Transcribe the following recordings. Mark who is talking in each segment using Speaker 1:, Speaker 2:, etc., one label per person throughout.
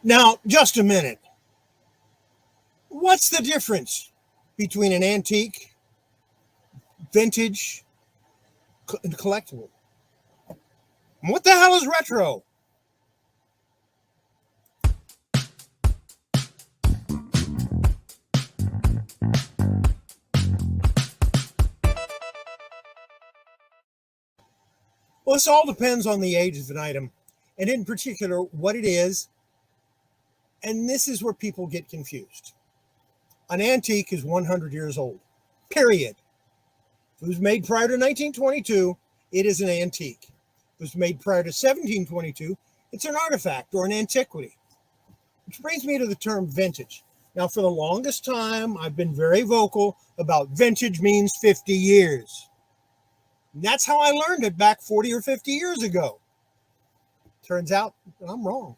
Speaker 1: Now, just a minute. What's the difference between an antique, vintage, and collectible? What the hell is retro? Well, this all depends on the age of an item, and in particular, what it is. And this is where people get confused. An antique is 100 years old, period. If it was made prior to 1922, it is an antique. If it was made prior to 1722, it's an artifact or an antiquity. Which brings me to the term vintage. Now, for the longest time, I've been very vocal about vintage means 50 years. And that's how I learned it back 40 or 50 years ago. Turns out I'm wrong.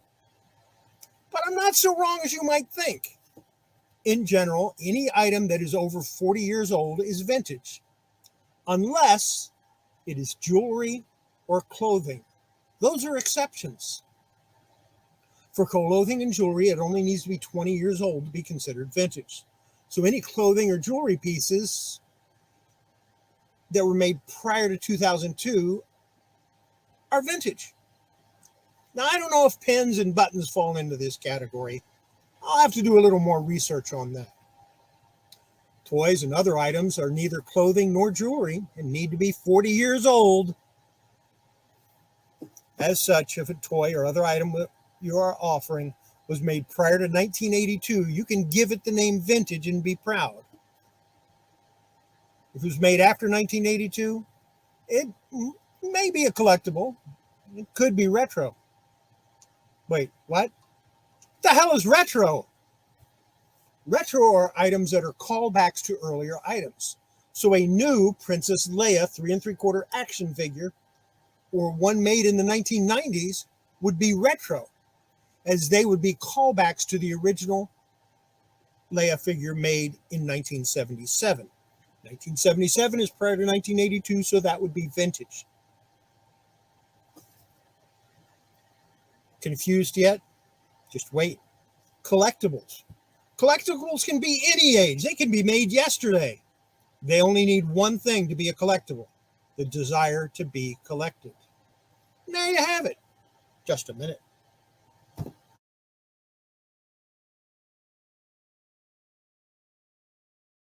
Speaker 1: But I'm not so wrong as you might think. In general, any item that is over 40 years old is vintage, unless it is jewelry or clothing. Those are exceptions. For clothing and jewelry, it only needs to be 20 years old to be considered vintage. So any clothing or jewelry pieces that were made prior to 2002 are vintage. Now, I don't know if pens and buttons fall into this category. I'll have to do a little more research on that. Toys and other items are neither clothing nor jewelry and need to be 40 years old. As such, if a toy or other item you are offering was made prior to 1982, you can give it the name vintage and be proud. If it was made after 1982, it may be a collectible. It could be retro. Wait, what? The hell is retro? Retro are items that are callbacks to earlier items. So a new Princess Leia 3 3/4 action figure or one made in the 1990s would be retro, as they would be callbacks to the original Leia figure made in 1977. 1977 is prior to 1982, so that would be vintage. Confused yet? Just wait. Collectibles. Collectibles can be any age. They can be made yesterday. They only need one thing to be a collectible: the desire to be collected. There you have it. Just a minute.